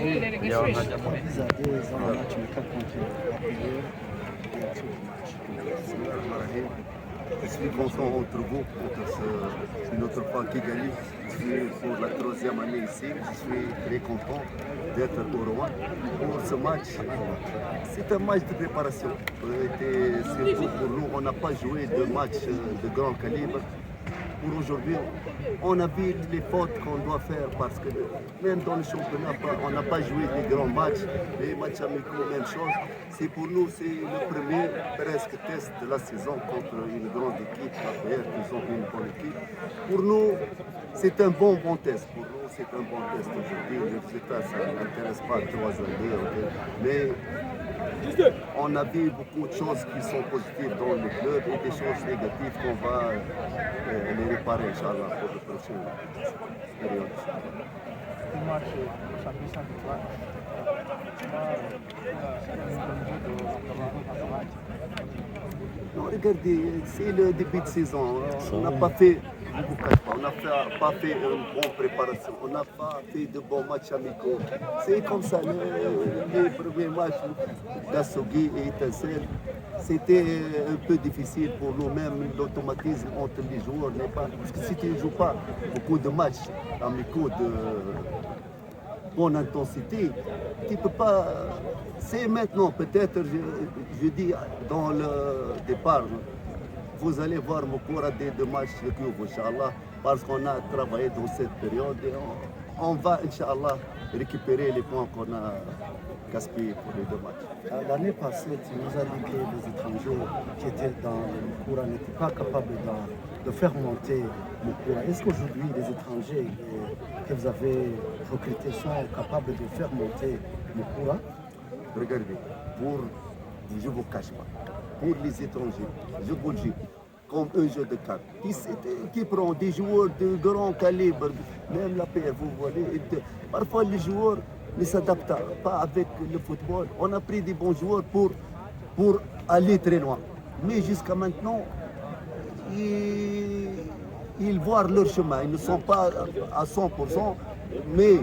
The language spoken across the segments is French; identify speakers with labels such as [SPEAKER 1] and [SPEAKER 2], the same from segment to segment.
[SPEAKER 1] زادي زعما تمكن كونتي
[SPEAKER 2] Je suis content entre vous, c'est notre part qui gagne. Je suis pour la troisième année ici. Je suis très content d'être au Rouen pour ce match. C'est un match de préparation. Et surtout pour nous, on n'a pas joué de match de grand calibre. Pour aujourd'hui, on a vu les fautes qu'on doit faire parce que même dans le championnat, on n'a pas joué des grands matchs. Les matchs amicaux, même chose. C'est pour nous, c'est le premier presque test de la saison contre une grande équipe. Après, ils ont une bonne équipe. Pour nous, c'est un bon test. Pour nous, c'est un bon test aujourd'hui. Le résultat, ça n'intéresse pas 3-2. Mais on a vu beaucoup de choses qui sont positives dans le club et des choses négatives qu'on va les réparer, Inch'Allah, pour la prochaine période. Non, regardez, c'est le début de saison. On n'a pas fait, on n'a pas fait une bonne préparation. On n'a pas fait de bons matchs amicaux. C'est comme ça. Les premiers matchs d'Assogui et Etincelle, c'était un peu difficile pour nous-mêmes. L'automatisme entre les joueurs n'est pas. Parce que si tu ne joues pas beaucoup de matchs amicaux de bonne intensité, tu ne peux pas. C'est maintenant, peut-être, je dis dans le départ, vous allez voir Moukora des deux matchs de club, Inch'Allah, parce qu'on a travaillé dans cette période et on va, Inch'Allah, récupérer les points qu'on a gaspillés pour les deux matchs.
[SPEAKER 1] L'année passée, tu nous as dit que les étrangers qui étaient dans le Moukora n'étaient pas capables de faire monter Moukora. Est-ce qu'aujourd'hui, les étrangers que vous avez recrutés sont capables de faire monter Moukora?
[SPEAKER 2] Regardez, je ne vous cache pas, pour les étrangers, je vous le dis, comme un jeu de cartes, qui prend des joueurs de grand calibre, même la paix, vous voyez, parfois les joueurs ne s'adaptent pas avec le football. On a pris des bons joueurs pour aller très loin. Mais jusqu'à maintenant, ils voient leur chemin. Ils ne sont pas à 100%, mais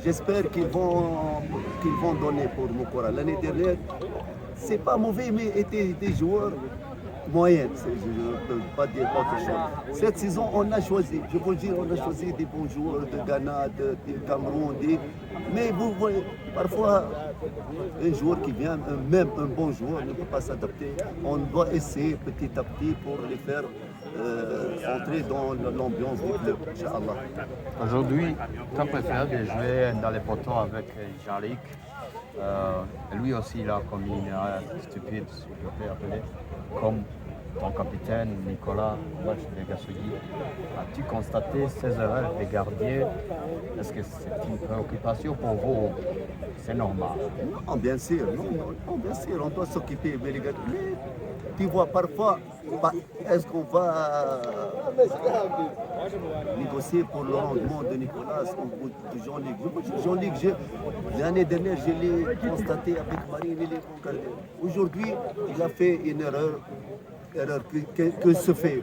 [SPEAKER 2] j'espère qu'ils vont donner pour Moukora. L'année dernière, c'est pas mauvais, mais étaient des joueurs moyens. Je ne peux pas dire autre chose. Cette saison, on a choisi, je veux dire, on a choisi des bons joueurs de Ghana, de Cameroun. Mais vous voyez, parfois, un joueur qui vient, même un bon joueur, ne peut pas s'adapter. On doit essayer petit à petit pour les faire entrer dans l'ambiance du club, Inch'Allah.
[SPEAKER 3] Aujourd'hui, ton préféré de jouer dans les poteaux avec Jean-Luc. Lui aussi, il a commis une erreur stupide, si je peux appeler, comme ton capitaine Nicolas match de Gassogui. As-tu constaté ces erreurs des gardiens? Est-ce que c'est une préoccupation pour vous? C'est normal.
[SPEAKER 2] Non, bien sûr, bien sûr, on doit s'occuper. Mais les gardiens, tu vois, parfois, est-ce qu'on va négocier pour le rendement de Nicolas ou de Jean-Luc? Jean-Luc, l'année dernière, je l'ai constaté avec Marine et les bons gardiens. Aujourd'hui, il a fait une erreur que se fait.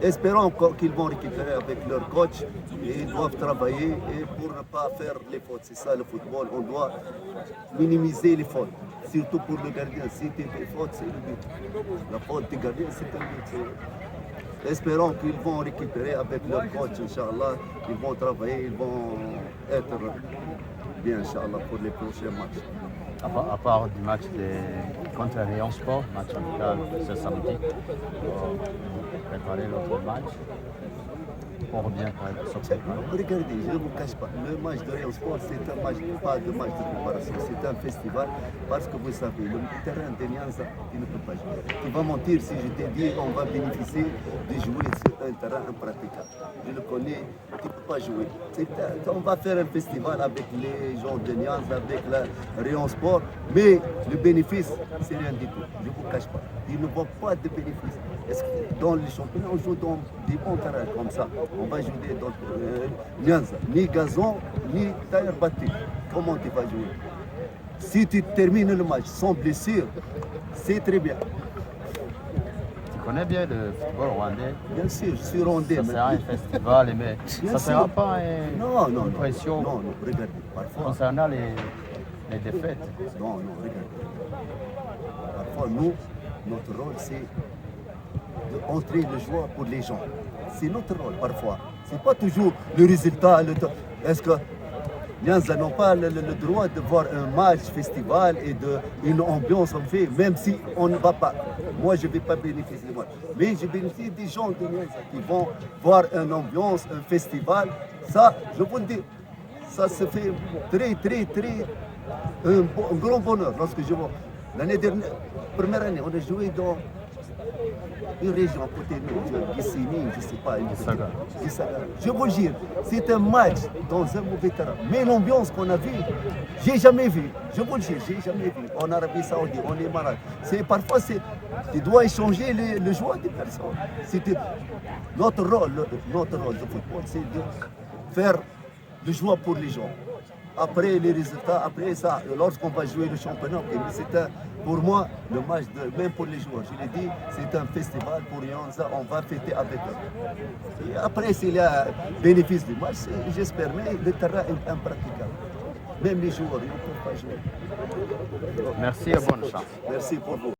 [SPEAKER 2] Espérons qu'ils vont récupérer avec leur coach et ils doivent travailler et pour ne pas faire les fautes. C'est ça le football, on doit minimiser les fautes, surtout pour le gardien. Si tu fais faute, c'est le but. La faute du gardien, c'est un but. Espérons qu'ils vont récupérer avec leur coach, Inch'Allah. Ils vont travailler, ils vont être bien, Inch'Allah, pour les prochains matchs.
[SPEAKER 3] À part du match contre Rayon Sport, match amical ce samedi, pour préparer l'autre match, pour bien sortir.
[SPEAKER 2] Regardez, je ne vous cache pas, le match de Rayon Sport, c'est un match, pas de match de préparation, c'est un festival, parce que vous savez, le terrain de Nianza, tu ne peux pas jouer. Tu vas mentir si je t'ai dit on va bénéficier de jouer sur un terrain impraticable. Je le connais, tu ne peux pas jouer. On va faire un festival avec les gens de Nianza, avec la Rayon Sport, mais le bénéfice, c'est rien du tout. Je ne vous cache pas. Il ne voit pas de bénéfice. Est-ce que dans les championnats, on joue dans des bons terrains comme ça? On va jouer dans Nianza, ni gazon, ni terre battue. Comment tu vas jouer? Si tu termines le match sans blessure, c'est très bien.
[SPEAKER 3] Tu connais bien le football rwandais.
[SPEAKER 2] Bien sûr, je suis rwandais.
[SPEAKER 3] Ça
[SPEAKER 2] mais-
[SPEAKER 3] sera un festival, mais
[SPEAKER 2] Bien
[SPEAKER 3] ça ne sera
[SPEAKER 2] sûr.
[SPEAKER 3] pas
[SPEAKER 2] Non,
[SPEAKER 3] une pression
[SPEAKER 2] non, regardez, parfois.
[SPEAKER 3] concernant les défaites.
[SPEAKER 2] Non, regardez. Parfois, nous, notre rôle, c'est d'entrer le joie pour les gens. C'est notre rôle, parfois. C'est pas toujours le résultat. Est-ce que Nyanza n'ont pas le droit de voir un match, festival et une ambiance en fait, même si on ne va pas. Moi, je ne vais pas bénéficier de moi. Mais je bénéficie des gens de Nyanza qui vont voir une ambiance, un festival. Ça, je vous le dis, ça se fait très, un grand bonheur lorsque je vois. L'année dernière, première année, on a joué dans une région à côté de nous, Gissini, je ne sais pas.
[SPEAKER 3] Gissaga.
[SPEAKER 2] Je vous jure, c'est un match dans un mauvais terrain. Mais l'ambiance qu'on a vue, j'ai jamais vu. Je vous le jure, j'ai jamais vu. En Arabie Saoudite, on est malade. Parfois, tu dois échanger le joie des personnes. Notre rôle de football, c'est de faire le joie pour les gens. Après les résultats, après ça, lorsqu'on va jouer le championnat, pour moi, le match, même pour les joueurs, je l'ai dit, c'est un festival pour Nyanza, on va fêter avec eux. Et après, s'il y a bénéfice du match, j'espère, mais le terrain est impraticable. Même les joueurs, ils ne peuvent pas jouer.
[SPEAKER 3] Merci et bonne chance.
[SPEAKER 2] Merci pour vous.